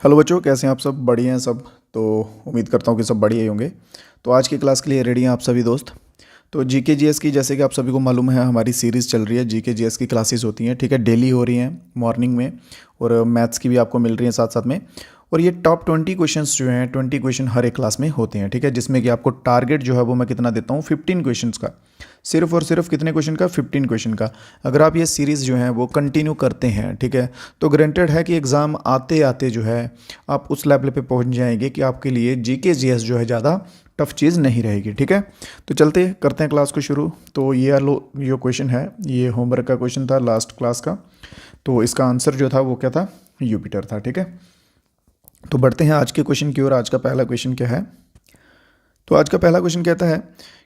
Hello बच्चों, कैसे हैं आप सब? बढ़िया हैं सब? तो उम्मीद करता हूँ कि सब बढ़िया ही होंगे। तो आज की क्लास के लिए रेडी हैं आप सभी दोस्त? तो जीके जीएस की, जैसे कि आप सभी को मालूम है, हमारी सीरीज़ चल रही है। जीके जीएस की क्लासेस होती हैं, ठीक है, डेली हो रही हैं मॉर्निंग में। और मैथ्स की भी आपको मिल रही हैं साथ साथ में। और ये टॉप 20 क्वेश्चंस जो हैं, 20 क्वेश्चन हर एक क्लास में होते हैं, ठीक है, जिसमें कि आपको टारगेट जो है वो मैं कितना देता हूँ, 15 क्वेश्चंस का। सिर्फ और सिर्फ कितने क्वेश्चन का? 15 क्वेश्चन का। अगर आप ये सीरीज़ जो है वो कंटिन्यू करते हैं, ठीक है, तो ग्रेंटेड है कि एग्ज़ाम आते आते जो है आप उस लेवल पे पहुंच जाएंगे कि आपके लिए जीके जीएस जो है ज़्यादा टफ चीज़ नहीं रहेगी, ठीक है। तो चलते करते हैं क्लास को शुरू। तो ये लो, ये क्वेश्चन है, ये होमवर्क का क्वेश्चन था लास्ट क्लास का। तो इसका आंसर जो था वो क्या था? यूपिटर था, ठीक है। तो बढ़ते हैं आज के क्वेश्चन की ओर। आज का पहला क्वेश्चन क्या है? तो आज का पहला क्वेश्चन कहता है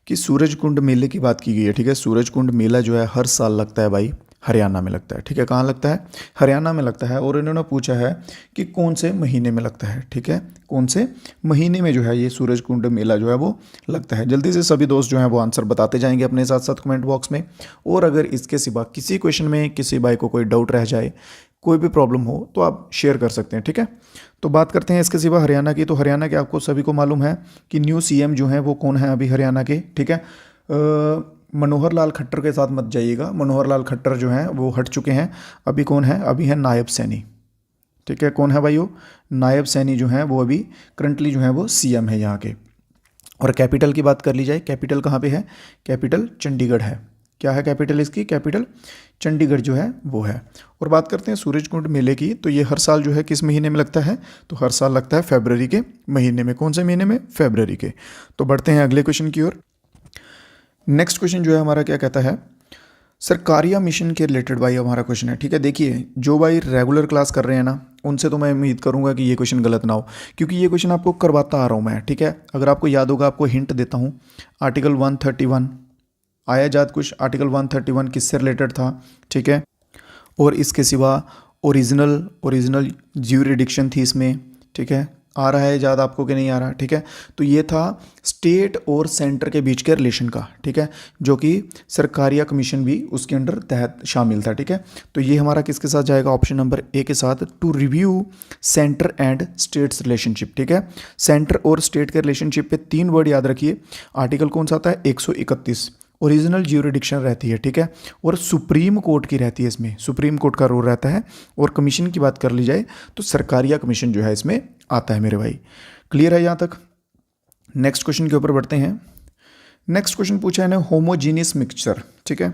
कि सूरज कुंड मेले की बात की गई है, ठीक है। सूरज कुंड मेला जो है हर साल लगता है भाई, हरियाणा में लगता है, ठीक है। कहाँ लगता है? हरियाणा में लगता है। और इन्होंने पूछा है कि कौन से महीने में लगता है, ठीक है, कौन से महीने में जो है ये सूरज कुंड मेला जो है वो लगता है। जल्दी से सभी दोस्त जो हैं वो आंसर बताते जाएंगे अपने साथ साथ कमेंट बॉक्स में। और अगर इसके सिवा किसी क्वेश्चन में किसी भाई को कोई डाउट रह जाए, कोई भी प्रॉब्लम हो, तो आप शेयर कर सकते हैं, ठीक है। तो बात करते हैं इसके सिवा हरियाणा की। तो हरियाणा के आपको सभी को मालूम है कि न्यू सीएम जो हैं वो कौन है अभी हरियाणा के, ठीक है। मनोहर लाल खट्टर के साथ मत जाइएगा, मनोहर लाल खट्टर जो हैं वो हट चुके हैं। अभी कौन है? अभी है नायब सैनी, ठीक है। कौन है भाई वो? नायब सैनी जो हैं वो अभी करंटली जो है वो सीएम है यहाँ के। और कैपिटल की बात कर ली जाए, कैपिटल कहाँ पे है? कैपिटल चंडीगढ़ है। क्या है कैपिटल इसकी? कैपिटल चंडीगढ़ जो है वो है। और बात करते हैं सूरज कुंड मेले की। तो ये हर साल जो है किस महीने में लगता है? तो हर साल लगता है फरवरी के महीने में। कौन से महीने में? फरवरी के। तो बढ़ते हैं अगले क्वेश्चन की ओर। नेक्स्ट क्वेश्चन जो है हमारा क्या कहता है? सरकारिया मिशन के रिलेटेड भाई हमारा क्वेश्चन है, ठीक है। देखिए, जो भाई रेगुलर क्लास कर रहे हैं ना, उनसे तो मैं उम्मीद करूंगा कि ये क्वेश्चन गलत ना हो, क्योंकि ये क्वेश्चन आपको करवाता आ रहा हूँ मैं, ठीक है। अगर आपको याद होगा, आपको हिंट देता हूँ। आर्टिकल 131 आया याद कुछ? आर्टिकल 131 किससे रिलेटेड था, ठीक है। और इसके सिवा ओरिजिनल ओरिजिनल ज्यूरिडिक्शन थी इसमें, ठीक है। आ रहा है याद आपको कि नहीं आ रहा? ठीक है। तो ये था स्टेट और सेंटर के बीच के रिलेशन का, ठीक है, जो कि सरकारिया कमीशन भी उसके अंडर तहत शामिल था, ठीक है। तो ये हमारा किसके साथ जाएगा? ऑप्शन नंबर ए के साथ, to review centre and states relationship, ठीक है। सेंटर और स्टेट के रिलेशनशिप पे 3 वर्ड याद रखिए। आर्टिकल कौन सा आता है? 131। ओरिजिनल ज्यूरिडिक्शन रहती है, ठीक है। और सुप्रीम कोर्ट की रहती है, इसमें सुप्रीम कोर्ट का रोल रहता है। और कमीशन की बात कर ली जाए तो सरकारिया कमीशन जो है इसमें आता है मेरे भाई। क्लियर है यहाँ तक? नेक्स्ट क्वेश्चन के ऊपर बढ़ते हैं। नेक्स्ट क्वेश्चन पूछा है ना, होमोजीनियस मिक्सचर, ठीक है।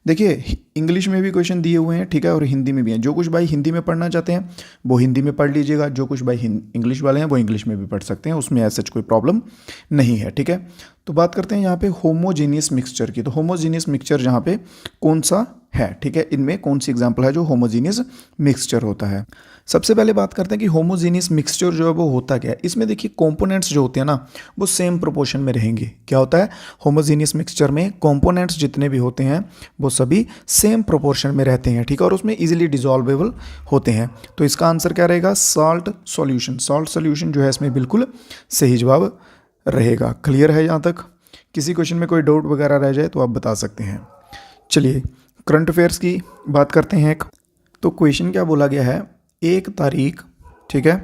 देखिए, इंग्लिश में भी क्वेश्चन दिए हुए हैं, ठीक है, और हिंदी में भी हैं। जो कुछ भाई हिंदी में पढ़ना चाहते हैं वो हिंदी में पढ़ लीजिएगा, जो कुछ भाई इंग्लिश वाले हैं वो इंग्लिश में भी पढ़ सकते हैं, उसमें ऐसा कोई प्रॉब्लम नहीं है, ठीक है। तो बात करते हैं यहाँ पे होमोजीनियस मिक्सचर की। तो होमोजीनियस मिक्सचर जहाँ पे कौन सा है, ठीक है, इनमें कौन सी एग्जाम्पल है जो होमोजीनियस मिक्सचर होता है? सबसे पहले बात करते हैं कि होमोजीनियस मिक्सचर जो है वो होता क्या है। इसमें देखिए, कंपोनेंट्स जो होते हैं ना वो सेम प्रोपोर्शन में रहेंगे। क्या होता है? होमोजीनियस मिक्सचर में कंपोनेंट्स जितने भी होते हैं वो सभी सेम प्रोपोर्शन में रहते हैं, ठीक है, और उसमें इजीली डिजॉल्वेबल होते हैं। तो इसका आंसर क्या रहेगा? Salt solution. सॉल्ट सॉल्यूशन जो है इसमें बिल्कुल सही जवाब रहेगा। क्लियर है यहाँ तक? किसी क्वेश्चन में कोई डाउट वगैरह रह जाए तो आप बता सकते हैं। चलिए, करंट अफेयर्स की बात करते हैं एक। तो क्वेश्चन क्या बोला गया है? 1 तारीख, ठीक है,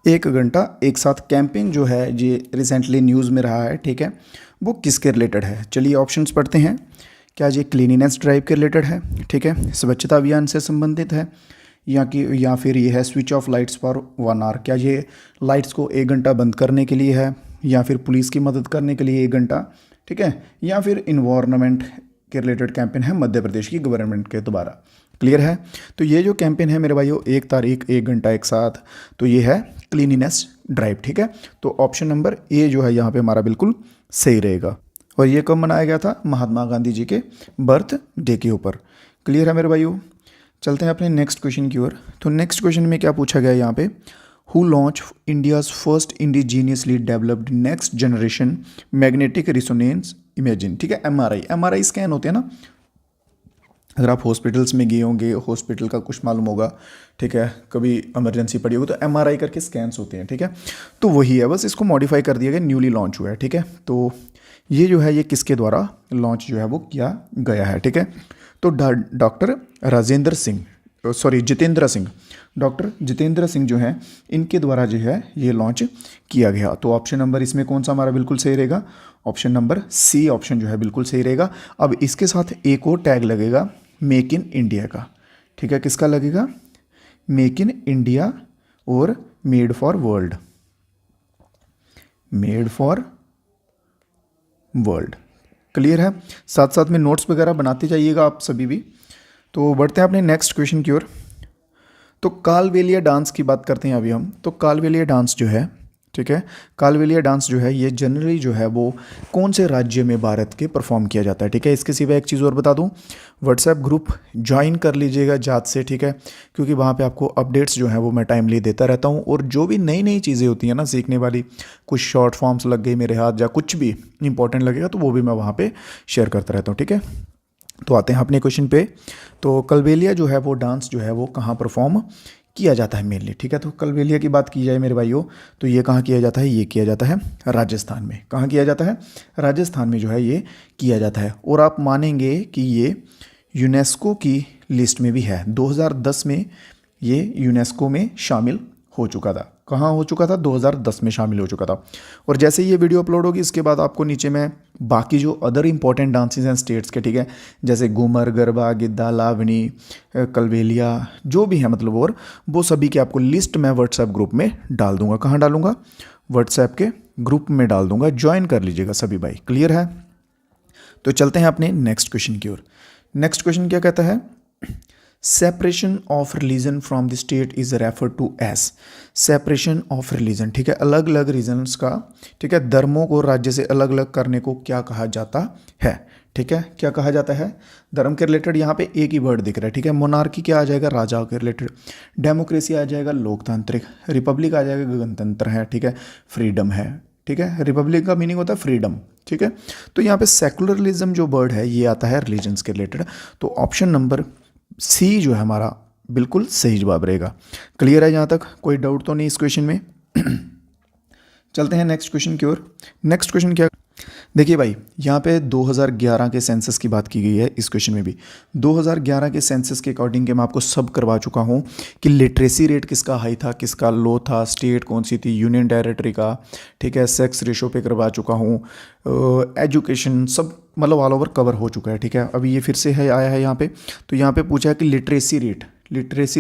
1 घंटा एक साथ कैंपेन जो है ये रिसेंटली न्यूज़ में रहा है, ठीक है, वो किसके रिलेटेड है? चलिए ऑप्शंस पढ़ते हैं। क्या ये क्लीनिनेस ड्राइव के रिलेटेड है, ठीक है, स्वच्छता अभियान से संबंधित है, या फिर ये है switch off lights for 1 hour? क्या ये लाइट्स को 1 घंटा बंद करने के लिए है, या फिर पुलिस की मदद करने के लिए 1 घंटा, ठीक है, या फिर इन्वायरमेंट के रिलेटेड कैंपेन है मध्य प्रदेश की गवर्नमेंट के द्वारा? क्लियर है? तो ये जो कैंपेन है मेरे भाइयों, 1 तारीख 1 घंटा एक साथ, तो ये है क्लीनिनेस ड्राइव, ठीक है। तो ऑप्शन नंबर ए जो है यहाँ पे हमारा बिल्कुल सही रहेगा। और ये कब मनाया गया था? महात्मा गांधी जी के बर्थ डे के ऊपर। क्लियर है मेरे भाइयों? चलते हैं अपने नेक्स्ट क्वेश्चन की ओर। तो नेक्स्ट क्वेश्चन में क्या पूछा गया है यहाँ पे? Who launch India's first indigenously developed next generation magnetic resonance imaging, ठीक है, एमआरआई। एमआरआई स्कैन होते हैं ना, अगर आप हॉस्पिटल्स में गए होंगे, हॉस्पिटल का कुछ मालूम होगा, ठीक है, कभी इमरजेंसी पड़ी होगी तो एमआरआई करके स्कैन्स होते हैं, ठीक है। तो वही है, बस इसको मॉडिफाई कर दिया गया, न्यूली लॉन्च हुआ है, ठीक है। तो ये जो है ये किसके द्वारा लॉन्च जो है वो किया गया है, ठीक है। तो doctor Rajendra Singh sorry Jitendra Singh, doctor Jitendra Singh जो हैं इनके द्वारा जो है ये लॉन्च किया गया। तो ऑप्शन नंबर इसमें कौन सा हमारा बिल्कुल सही रहेगा, ऑप्शन नंबर सी ऑप्शन जो है बिल्कुल सही रहेगा। अब इसके साथ एक और टैग लगेगा मेक इन इंडिया का, ठीक है, किसका लगेगा, मेक इन इंडिया और made for world, made for world. Clear है, साथ साथ में नोट्स वगैरह बनाते जाइएगा आप सभी भी। तो बढ़ते हैं अपने नेक्स्ट क्वेश्चन की ओर। तो कालबेलिया डांस की बात करते हैं अभी हम। तो कालबेलिया डांस जो है, ठीक है, कालबेलिया डांस जो है ये जनरली जो है वो कौन से राज्य में भारत के परफॉर्म किया जाता है, ठीक है। इसके सिवा एक चीज़ और बता दूं, व्हाट्सएप ग्रुप ज्वाइन कर लीजिएगा जात से, ठीक है, क्योंकि वहाँ पे आपको अपडेट्स जो हैं वो मैं टाइमली देता रहता हूँ। और जो भी नई नई चीज़ें होती हैं ना सीखने वाली, कुछ शॉर्ट फॉर्म्स लग गई मेरे हाथ या कुछ भी इंपॉर्टेंट लगेगा तो वो भी मैं वहाँ पर शेयर करता रहता हूँ, ठीक है। तो आते हैं अपने क्वेश्चन पे। तो कालबेलिया जो है वो डांस जो है वो कहाँ परफॉर्म किया जाता है मेनली, ठीक है। तो कालबेलिया की बात की जाए मेरे भाइयों तो ये कहाँ किया जाता है, ये किया जाता है राजस्थान में। कहाँ किया जाता है, राजस्थान में जो है ये किया जाता है। और आप मानेंगे कि ये यूनेस्को की लिस्ट में भी है, 2010 में ये यूनेस्को में शामिल हो चुका था। कहाँ हो चुका था, 2010 में शामिल हो चुका था। और जैसे ही ये वीडियो अपलोड होगी इसके बाद आपको नीचे में बाकी जो अदर इंपॉर्टेंट डांसेस हैं स्टेट्स के, ठीक है, जैसे घूमर, गरबा, गिद्दा, लावनी, कालबेलिया जो भी है मतलब, और वो सभी की आपको लिस्ट मैं व्हाट्सएप ग्रुप में डाल दूंगा। कहाँ डालूंगा, व्हाट्सएप के ग्रुप में डाल दूंगा, ज्वाइन कर लीजिएगा सभी भाई। क्लियर है, तो चलते हैं अपने नेक्स्ट क्वेश्चन की ओर। नेक्स्ट क्वेश्चन क्या कहता है, separation of religion from the state is refer to as, separation of religion, ठीक है, अलग अलग रीजन्स का, ठीक है, धर्मों को राज्य से अलग अलग करने को क्या कहा जाता है, ठीक है, क्या कहा जाता है। धर्म के रिलेटेड यहाँ पे एक ही वर्ड दिख रहा है, ठीक है। मोनार्की क्या आ जाएगा, राजा के रिलेटेड, डेमोक्रेसी आ जाएगा लोकतांत्रिक, रिपब्लिक आ जाएगा गणतंत्र है, ठीक है, फ्रीडम है, ठीक है, रिपब्लिक का मीनिंग होता है फ्रीडम, ठीक है। तो यहाँ पे सेकुलरिज्म जो वर्ड है ये आता है रिलीजन्स के रिलेटेड। तो ऑप्शन नंबर सी जो है हमारा बिल्कुल सही जवाब रहेगा। क्लियर है, यहाँ तक कोई डाउट तो नहीं इस क्वेश्चन में। चलते हैं नेक्स्ट क्वेश्चन की ओर। नेक्स्ट क्वेश्चन क्या, देखिए भाई यहाँ पे 2011 के सेंसस की बात की गई है इस क्वेश्चन में भी। 2011 के सेंसस के अकॉर्डिंग के मैं आपको सब करवा चुका हूँ कि लिटरेसी रेट किसका हाई था, किसका लो था, स्टेट कौन सी थी, यूनियन टेरिटरी का, ठीक है, सेक्स रेशो पे करवा चुका हूँ, एजुकेशन सब मतलब ऑल ओवर कवर हो चुका है, ठीक है। अभी ये फिर से है आया है यहाँ पे। तो यहाँ पे पूछा है कि लिटरेसी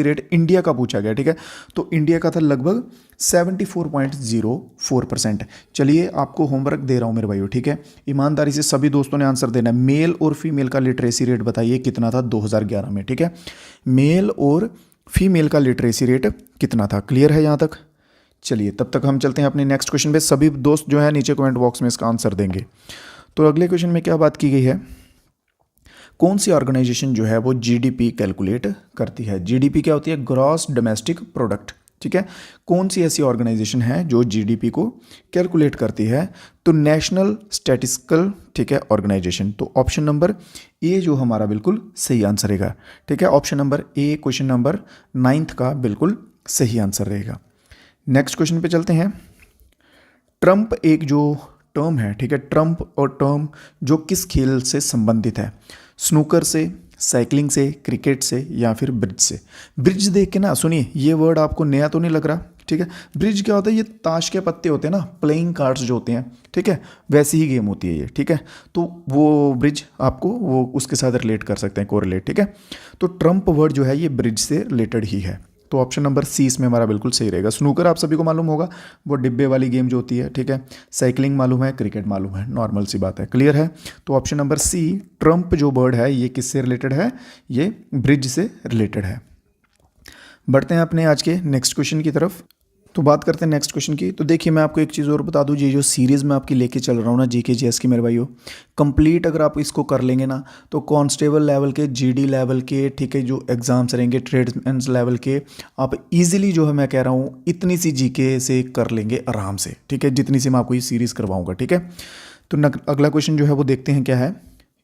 रेट इंडिया का पूछा गया, ठीक है। तो इंडिया का था लगभग 74.04%। चलिए आपको होमवर्क दे रहा हूँ मेरे भाइयों, ठीक है, ईमानदारी से सभी दोस्तों ने आंसर देना है। मेल और फीमेल का लिटरेसी रेट बताइए कितना था 2011 में, ठीक है, मेल और फीमेल का लिटरेसी रेट कितना था। क्लियर है यहाँ तक, चलिए तब तक हम चलते हैं अपने नेक्स्ट क्वेश्चन पे। सभी दोस्त जो है नीचे कमेंट बॉक्स में इसका आंसर देंगे। तो अगले क्वेश्चन में क्या बात की गई है, कौन सी ऑर्गेनाइजेशन जो है वो जीडीपी कैलकुलेट करती है। जीडीपी क्या होती है, ग्रॉस डोमेस्टिक प्रोडक्ट, ठीक है। कौन सी ऐसी ऑर्गेनाइजेशन है जो जीडीपी को कैलकुलेट करती है, तो नेशनल स्टैटिस्टिकल, ठीक है, ऑर्गेनाइजेशन। तो ऑप्शन नंबर ए जो हमारा बिल्कुल सही आंसर रहेगा, ठीक है, option number A question number 9 का बिल्कुल सही आंसर रहेगा। नेक्स्ट क्वेश्चन पे चलते हैं। ट्रम्प एक जो टर्म है, ठीक है, ट्रम्प और टर्म जो किस खेल से संबंधित है, स्नूकर से, साइकिलिंग से, क्रिकेट से या फिर ब्रिज से। ब्रिज देख के ना सुनिए, ये वर्ड आपको नया तो नहीं लग रहा, ठीक है। ब्रिज क्या होता है, ये ताश के पत्ते होते हैं ना, प्लेइंग कार्ड्स जो होते हैं, ठीक है, वैसी ही गेम होती है ये, ठीक है। तो वो ब्रिज आपको वो उसके साथ रिलेट कर सकते हैं, कोरिलेट, ठीक है। तो ट्रम्प वर्ड जो है ये ब्रिज से रिलेटेड ही है। तो ऑप्शन नंबर सी इसमें हमारा बिल्कुल सही रहेगा। स्नूकर आप सभी को मालूम होगा, वो डिब्बे वाली गेम जो होती है, ठीक है। साइकिलिंग मालूम है, क्रिकेट मालूम है, नॉर्मल सी बात है। क्लियर है, तो ऑप्शन नंबर सी ट्रम्प जो वर्ड है ये किससे रिलेटेड है, ये ब्रिज से रिलेटेड है। बढ़ते हैं अपने आज के नेक्स्ट क्वेश्चन की तरफ। तो बात करते हैं नेक्स्ट क्वेश्चन की। तो देखिए मैं आपको एक चीज़ और बता दूं, ये जो सीरीज़ मैं आपकी लेके चल रहा हूँ ना जीके जीएस की मेरे भाइयों, कंप्लीट अगर आप इसको कर लेंगे ना तो कांस्टेबल लेवल के, जीडी लेवल के, ठीक है, जो एग्जाम्स रहेंगे ट्रेड्समैन लेवल के, आप इजीली जो है मैं कह रहा हूँ इतनी सी जीके से कर लेंगे आराम से, ठीक है, जितनी सी मैं आपको ये सीरीज़ करवाऊँगा, ठीक है। तो अगला क्वेश्चन जो है वो देखते हैं क्या है।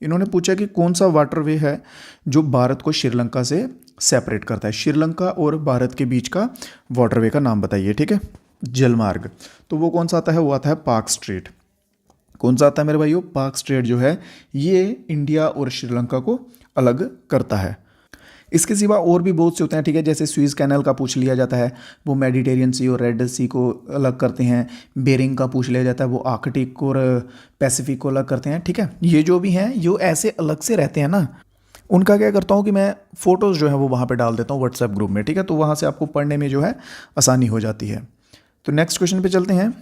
इन्होंने पूछा कि कौन सा वाटरवे है जो भारत को श्रीलंका से सेपरेट करता है। श्रीलंका और भारत के बीच का वाटरवे का नाम बताइए, ठीक है, जलमार्ग। तो वो कौन सा आता है, वो आता है पार्क स्ट्रेट। कौन सा आता है मेरे भाइयों, पार्क स्ट्रेट जो है ये इंडिया और श्रीलंका को अलग करता है। इसके सिवा और भी बहुत से होते हैं, ठीक है, जैसे स्विस कैनल का पूछ लिया जाता है, वो मेडिटेरियन सी और रेड सी को अलग करते हैं। बेरिंग का पूछ लिया जाता है, वो आर्कटिक और पैसिफिक को अलग करते हैं, ठीक है। ये जो भी हैं ये ऐसे अलग से रहते हैं ना, उनका क्या करता हूँ कि मैं फ़ोटोज़ जो है वो वहाँ पे डाल देता हूँ व्हाट्सएप ग्रुप में, ठीक है, तो वहाँ से आपको पढ़ने में जो है आसानी हो जाती है। तो नेक्स्ट क्वेश्चन पे चलते हैं।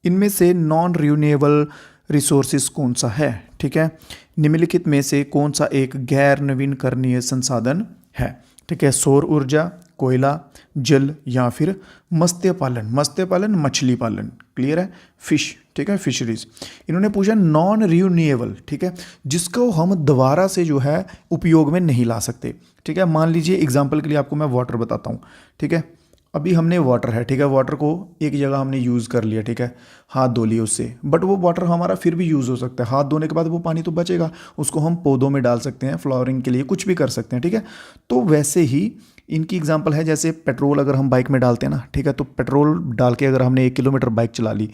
इनमें से नॉन रिन्यूएबल रिसोर्सेज कौन सा है, ठीक है, निम्नलिखित में से कौन सा एक गैर नवीनकरणीय संसाधन है, ठीक है, सौर ऊर्जा, कोयला, जल या फिर मत्स्य पालन। मत्स्य पालन मछली पालन, क्लियर है, फिश, ठीक है, फिशरीज। इन्होंने पूछा नॉन रिन्यूएबल, ठीक है, जिसको हम दोबारा से जो है उपयोग में नहीं ला सकते, ठीक है। मान लीजिए एग्जाम्पल के लिए आपको मैं वाटर बताता हूँ, ठीक है। अभी हमने वाटर है, ठीक है, वाटर को एक जगह हमने यूज़ कर लिया, ठीक है, हाथ धो लिए उससे, बट वो वाटर हमारा फिर भी यूज़ हो सकता है। हाथ धोने के बाद वो पानी तो बचेगा, उसको हम पौधों में डाल सकते हैं, फ्लावरिंग के लिए कुछ भी कर सकते हैं, ठीक है। तो वैसे ही इनकी एग्जांपल है, जैसे पेट्रोल अगर हम बाइक में डालते हैं ना, ठीक है, तो पेट्रोल डाल के अगर हमने 1 किलोमीटर बाइक चला ली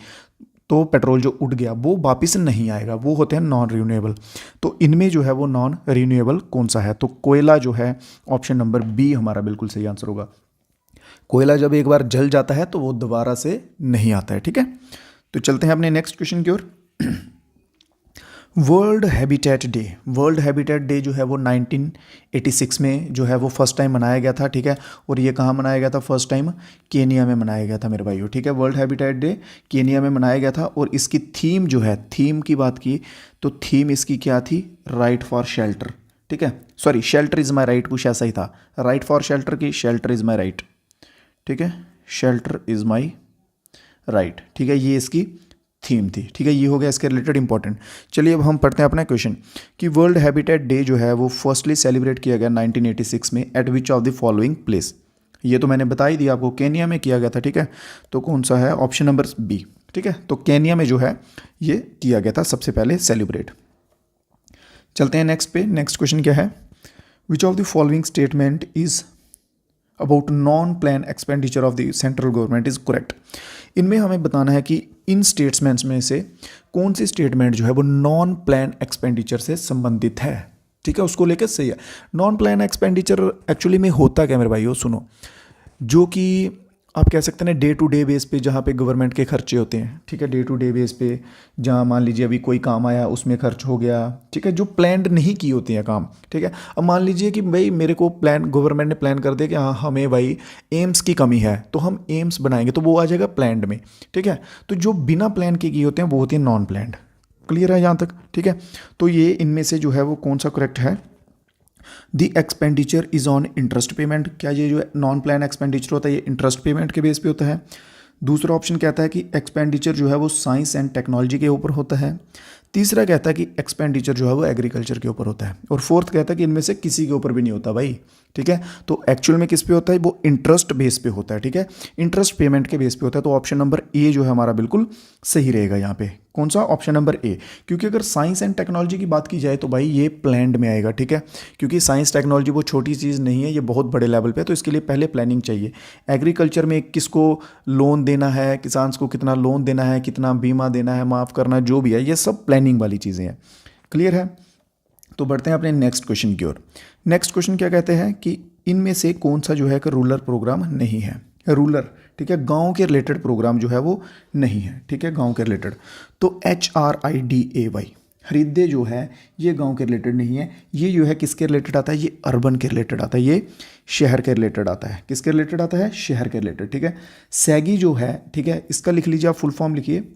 तो पेट्रोल जो उड़ गया वो वापस नहीं आएगा, वो होते हैं नॉन रिन्यूएबल। तो इनमें जो है वो नॉन रिन्यूएबल कौन सा है, तो कोयला जो है ऑप्शन नंबर बी हमारा बिल्कुल सही आंसर होगा। कोयला जब एक बार जल जाता है तो वो दोबारा से नहीं आता है, ठीक है। तो चलते हैं अपने नेक्स्ट क्वेश्चन की ओर। World Habitat Day, World Habitat Day जो है वो 1986 में जो है वो फर्स्ट टाइम मनाया गया था, ठीक है। और ये कहाँ मनाया गया था फर्स्ट टाइम, केनिया में मनाया गया था मेरे भाइयों, ठीक है। वर्ल्ड हैबिटेट डे केनिया में मनाया गया था और इसकी थीम जो है, थीम की बात की तो थीम इसकी क्या थी, राइट फॉर शेल्टर, ठीक है, sorry shelter is my right, कुछ ऐसा ही था, राइट फॉर शेल्टर की शेल्टर इज़ माई राइट, ठीक है, शेल्टर इज़ माई राइट, ठीक है, ये इसकी थीम थी, ठीक है। ये हो गया इसके रिलेटेड इंपॉर्टेंट। चलिए अब हम पढ़ते हैं अपना क्वेश्चन कि वर्ल्ड हैबिटेट डे जो है वो फर्स्टली सेलिब्रेट किया गया 1986 में eight which of the following place. ये तो मैंने बता ही दिया आपको, केनिया में किया गया था, ठीक है। तो कौन सा है, ऑप्शन नंबर बी, ठीक है। तो केनिया में जो है ये किया गया था सबसे पहले सेलिब्रेट। चलते हैं नेक्स्ट पे। नेक्स्ट क्वेश्चन क्या है, which of the following statement is about non plan expenditure of the central government is correct. इनमें हमें बताना है कि इन स्टेटमेंट्स में से कौन सी स्टेटमेंट जो है वो नॉन प्लान एक्सपेंडिचर से संबंधित है, ठीक है, उसको लेकर सही है। नॉन प्लान एक्सपेंडिचर एक्चुअली में होता क्या मेरे भाइयों, सुनो, जो कि आप कह सकते हैं डे टू डे बेस पे जहाँ पे गवर्नमेंट के खर्चे होते हैं, ठीक है, डे टू डे बेस पे जहाँ मान लीजिए अभी कोई काम आया उसमें खर्च हो गया, ठीक है, जो प्लान्ड नहीं की होती हैं काम, ठीक है। अब मान लीजिए कि भाई मेरे को प्लान, गवर्नमेंट ने प्लान कर दिया कि हाँ हमें भाई एम्स की कमी है तो हम एम्स बनाएंगे, तो वो आ जाएगा प्लान्ड में, ठीक है। तो जो बिना प्लान के किए होते हैं वो होती है नॉन प्लान्ड, क्लियर है यहाँ तक, ठीक है। तो ये इनमें से जो है वो कौन सा करेक्ट है, the expenditure is on interest payment. क्या ये जो नॉन प्लान एक्सपेंडिचर होता है ये इंटरेस्ट पेमेंट के बेस पे होता है। दूसरा ऑप्शन कहता है कि एक्सपेंडिचर जो है वो साइंस एंड टेक्नोलॉजी के ऊपर होता है। तीसरा कहता है कि एक्सपेंडिचर जो है वो एग्रीकल्चर के ऊपर होता है। और फोर्थ कहता है कि इनमें से किसी के ऊपर भी नहीं होता भाई, ठीक है। तो एक्चुअल में किस पे होता है, वो इंटरेस्ट बेस पे होता है, ठीक है, इंटरेस्ट पेमेंट के बेस पे होता है। तो ऑप्शन नंबर ए जो है हमारा बिल्कुल सही रहेगा यहाँ पे। कौन सा, ऑप्शन नंबर ए, क्योंकि अगर साइंस एंड टेक्नोलॉजी की बात की जाए तो भाई ये प्लान्ड में आएगा, ठीक है, क्योंकि साइंस टेक्नोलॉजी वो छोटी चीज़ नहीं है, ये बहुत बड़े लेवल पे है, तो इसके लिए पहले प्लानिंग चाहिए। एग्रीकल्चर में किसको लोन देना है, किसान को कितना लोन देना है, कितना बीमा देना है, माफ़ करना, जो भी है, ये सब प्लानिंग वाली चीज़ें हैं, क्लियर है। तो बढ़ते हैं अपने नेक्स्ट क्वेश्चन की ओर। नेक्स्ट क्वेश्चन क्या कहते हैं कि इनमें से कौन सा जो है कि रूरल प्रोग्राम नहीं है, रूरल, ठीक है, गांव के रिलेटेड प्रोग्राम जो है वो नहीं है, ठीक है, गांव के रिलेटेड। तो HRIDAY, हृदय जो है ये गांव के रिलेटेड नहीं है, ये जो है किसके रिलेटेड आता है, ये अर्बन के रिलेटेड आता है, ये शहर के रिलेटेड आता है। किसके रिलेटेड आता है, शहर के रिलेटेड, ठीक है। सैगी जो है, ठीक है, इसका लिख लीजिए आप, फुल फॉर्म लिखिए,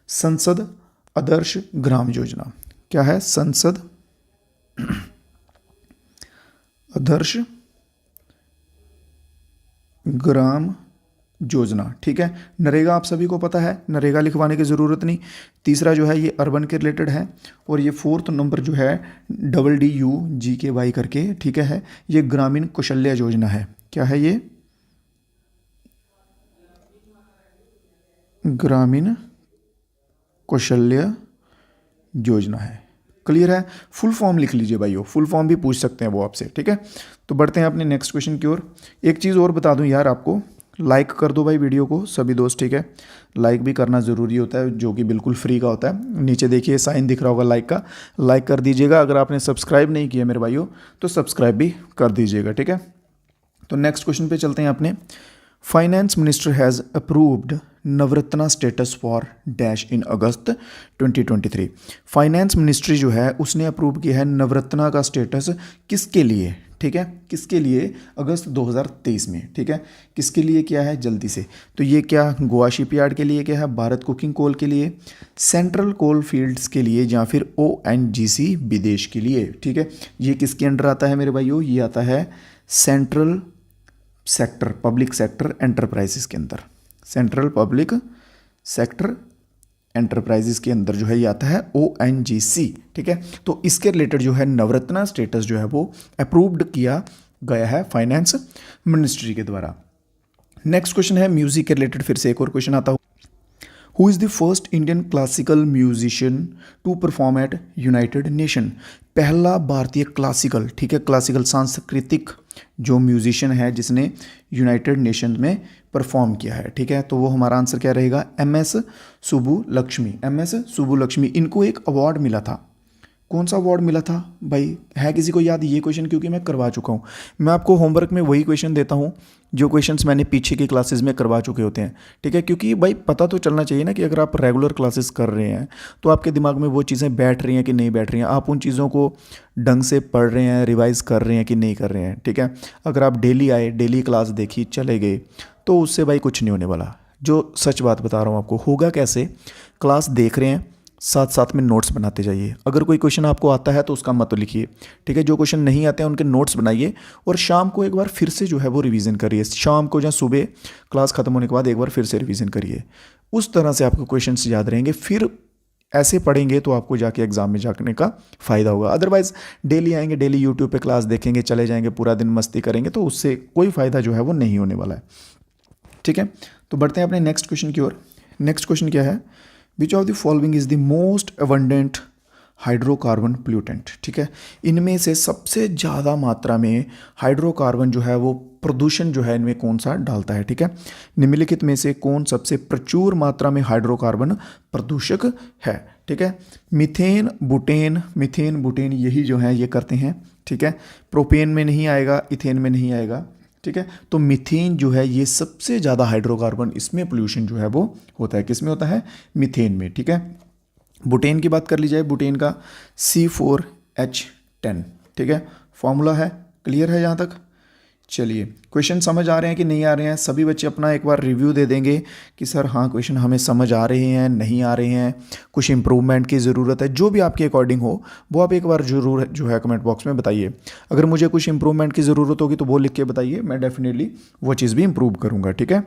संसद आदर्श ग्राम योजना। क्या है, संसद आदर्श ग्राम योजना, ठीक है। नरेगा आप सभी को पता है, नरेगा लिखवाने की ज़रूरत नहीं। तीसरा जो है ये अर्बन के रिलेटेड है, और ये फोर्थ नंबर जो है DDUGKY करके, ठीक है, ये ग्रामीण कौशल्य योजना है। क्या है ये, ग्रामीण कौशल्य योजना है, क्लियर है। फुल फॉर्म लिख लीजिए भाइयों, फुल फॉर्म भी पूछ सकते हैं वो आपसे, ठीक है। तो बढ़ते हैं अपने नेक्स्ट क्वेश्चन की ओर। एक चीज़ और बता दूं यार आपको, लाइक कर दो भाई वीडियो को सभी दोस्त, ठीक है। लाइक भी करना ज़रूरी होता है, जो कि बिल्कुल फ्री का होता है। नीचे देखिए साइन दिख रहा होगा लाइक का, लाइक कर दीजिएगा। अगर आपने सब्सक्राइब नहीं किया मेरे भाइयों तो सब्सक्राइब भी कर दीजिएगा, ठीक है। तो नेक्स्ट क्वेश्चन पे चलते हैं अपने। Finance minister has approved Navratna status for dash in August 2023। Finance ministry जो है उसने अप्रूव किया है नवरत्ना का स्टेटस, किसके लिए, ठीक है, किसके लिए, अगस्त 2023 में, ठीक है। किसके लिए क्या है जल्दी से, तो ये क्या गोवा शिपयार्ड के लिए क्या है, भारत कुकिंग कोल के लिए, सेंट्रल कोल फील्ड्स के लिए, या फिर ONGC विदेश के लिए, ठीक है। ये किसके अंडर आता है मेरे भाइयों, ये आता है central sector public sector enterprises के अंदर, सेंट्रल पब्लिक सेक्टर एंटरप्राइजेस के अंदर जो है ये आता है ONGC, ठीक है। तो इसके रिलेटेड जो है नवरत्ना स्टेटस जो है वो अप्रूव्ड किया गया है फाइनेंस मिनिस्ट्री के द्वारा। नेक्स्ट क्वेश्चन है म्यूजिक के रिलेटेड, फिर से एक और क्वेश्चन आता है। Who is the first Indian classical musician to perform at United Nation. पहला भारतीय क्लासिकल, ठीक है, क्लासिकल सांस्कृतिक जो म्यूजिशियन है जिसने यूनाइटेड नेशन में परफॉर्म किया है, ठीक है। तो वो हमारा आंसर क्या रहेगा, MS सुब्बुलक्ष्मी, MS सुब्बुलक्ष्मी। इनको एक अवार्ड मिला था, कौन सा अवार्ड मिला था भाई, है किसी को याद ये क्वेश्चन, क्योंकि मैं करवा चुका हूँ। मैं आपको होमवर्क में वही क्वेश्चन देता हूँ जो क्वेश्चंस मैंने पीछे की क्लासेस में करवा चुके होते हैं, ठीक है। क्योंकि भाई पता तो चलना चाहिए ना कि अगर आप रेगुलर क्लासेस कर रहे हैं तो आपके दिमाग में वो चीज़ें बैठ रही हैं कि नहीं बैठ रही हैं, आप उन चीज़ों को ढंग से पढ़ रहे हैं, रिवाइज़ कर रहे हैं कि नहीं कर रहे हैं, ठीक है। अगर आप डेली आए, डेली क्लास देखी, चले गए, तो उससे भाई कुछ नहीं होने वाला। जो सच बात बता रहा हूँ आपको, होगा कैसे, क्लास देख रहे हैं, साथ साथ में नोट्स बनाते जाइए। अगर कोई क्वेश्चन आपको आता है तो उसका मत लिखिए, ठीक है। जो क्वेश्चन नहीं आते हैं उनके नोट्स बनाइए, और शाम को एक बार फिर से जो है वो रिवीजन करिए। शाम को या सुबह क्लास खत्म होने के बाद एक बार फिर से रिवीजन करिए। उस तरह से आपको क्वेश्चंस याद रहेंगे। फिर ऐसे पढ़ेंगे तो आपको जाके एग्जाम में जाने का फ़ायदा होगा। अदरवाइज़ डेली आएंगे, डेली यूट्यूब पे क्लास देखेंगे, चले जाएंगे, पूरा दिन मस्ती करेंगे, तो उससे कोई फ़ायदा जो है वो नहीं होने वाला है, ठीक है। तो बढ़ते हैं अपने नेक्स्ट क्वेश्चन की ओर। नेक्स्ट क्वेश्चन क्या है, which of the following is the most abundant hydrocarbon प्लूटेंट, ठीक है। इनमें से सबसे ज़्यादा मात्रा में हाइड्रोकार्बन जो है वो प्रदूषण जो है इनमें कौन सा डालता है, ठीक है। निम्नलिखित में से कौन सबसे प्रचुर मात्रा में हाइड्रोकार्बन प्रदूषक है, ठीक है। मीथेन बुटेन यही जो है ये करते हैं, ठीक है। प्रोपेन में नहीं आएगा, इथेन में नहीं आएगा, ठीक है। तो मीथेन जो है ये सबसे ज़्यादा हाइड्रोकार्बन, इसमें पोल्यूशन जो है वो होता है, किसमें होता है, मीथेन में, ठीक है। बुटेन की बात कर ली जाए, बुटेन का C4H10, ठीक है, फॉर्मूला है। क्लियर है यहाँ तक, चलिए क्वेश्चन समझ आ रहे हैं कि नहीं आ रहे हैं, सभी बच्चे अपना एक बार रिव्यू दे देंगे कि सर हाँ क्वेश्चन हमें समझ आ रहे हैं, नहीं आ रहे हैं, कुछ इंप्रूवमेंट की ज़रूरत है। जो भी आपके अकॉर्डिंग हो वो आप एक बार ज़रूर जो है कमेंट बॉक्स में बताइए। अगर मुझे कुछ इंप्रूवमेंट की ज़रूरत होगी तो वो लिख के बताइए, मैं डेफिनेटली वो चीज़ भी इंप्रूव करूँगा, ठीक है।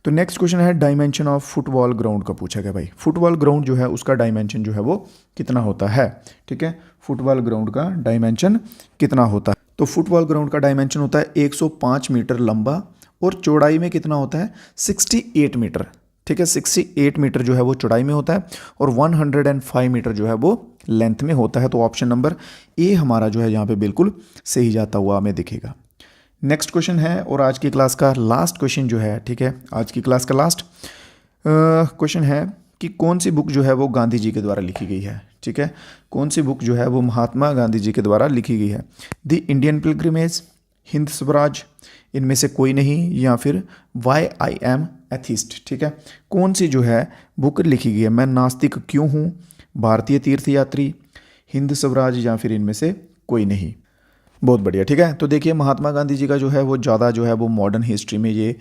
तो नेक्स्ट क्वेश्चन है डायमेंशन ऑफ फुटबॉल ग्राउंड का पूछा गया भाई। फुटबॉल ग्राउंड जो है उसका डायमेंशन जो है वो कितना होता है, ठीक है। फुटबॉल ग्राउंड का डायमेंशन कितना होता है, तो फुटबॉल ग्राउंड का डायमेंशन होता है 105 मीटर लंबा, और चौड़ाई में कितना होता है 68 मीटर, ठीक है। 68 मीटर जो है वो चौड़ाई में होता है, और 105 मीटर जो है वो लेंथ में होता है। तो ऑप्शन नंबर ए हमारा जो है यहाँ पे बिल्कुल सही जाता हुआ हमें दिखेगा। नेक्स्ट क्वेश्चन है, और आज की क्लास का लास्ट क्वेश्चन जो है, ठीक है, आज की क्लास का लास्ट क्वेश्चन है कि कौन सी बुक जो है वो गांधी जी के द्वारा लिखी गई है, ठीक है। कौन सी बुक जो है वो महात्मा गांधी जी के द्वारा लिखी गई है, the Indian pilgrimage, Hind Swaraj, इनमें से कोई नहीं, या फिर वाई आई एम एथिस्ट, ठीक है। कौन सी जो है बुक लिखी गई है, मैं नास्तिक क्यों हूँ, भारतीय तीर्थयात्री, हिंद स्वराज, या फिर इनमें से कोई नहीं। बहुत बढ़िया, ठीक है। तो देखिए महात्मा गांधी जी का जो है वो ज़्यादा जो है वो मॉडर्न हिस्ट्री में ये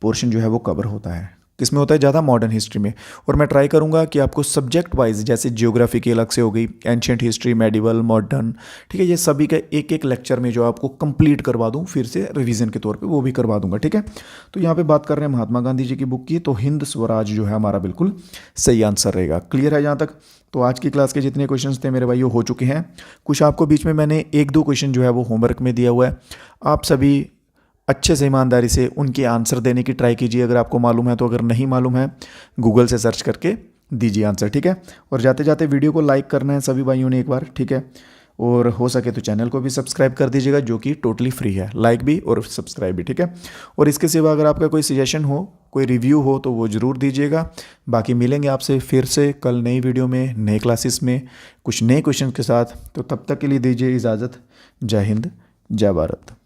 पोर्शन जो है वो कवर होता है, किसमें होता है ज़्यादा, मॉडर्न हिस्ट्री में। और मैं ट्राई करूंगा कि आपको सब्जेक्ट वाइज, जैसे जियोग्राफी की अलग से हो गई, एंशियंट हिस्ट्री, मेडिवल, मॉडर्न, ठीक है, ये सभी का एक एक लेक्चर में जो आपको कंप्लीट करवा दूं, फिर से रिवीजन के तौर पे वो भी करवा दूंगा, ठीक है। तो यहाँ पे बात कर रहे हैं महात्मा गांधी जी की बुक की, तो हिंद स्वराज जो है हमारा बिल्कुल सही आंसर रहेगा। क्लियर है यहाँ तक। तो आज की क्लास के जितने क्वेश्चंस थे मेरे भाइयों हो चुके हैं। कुछ आपको बीच में मैंने 1-2 क्वेश्चन जो है वो होमवर्क में दिया हुआ है, आप सभी अच्छे से ईमानदारी से उनके आंसर देने की ट्राई कीजिए, अगर आपको मालूम है तो, अगर नहीं मालूम है गूगल से सर्च करके दीजिए आंसर, ठीक है। और जाते जाते वीडियो को लाइक करना है सभी भाइयों ने एक बार, ठीक है। और हो सके तो चैनल को भी सब्सक्राइब कर दीजिएगा, जो कि टोटली फ्री है, लाइक भी और सब्सक्राइब भी, ठीक है। और इसके सिवा अगर आपका कोई सजेशन हो, कोई रिव्यू हो तो वो ज़रूर दीजिएगा। बाकी मिलेंगे आपसे फिर से कल नई वीडियो में, नए क्लासेस में, कुछ नए क्वेश्चन के साथ। तो तब तक के लिए दीजिए इजाज़त। जय हिंद, जय भारत।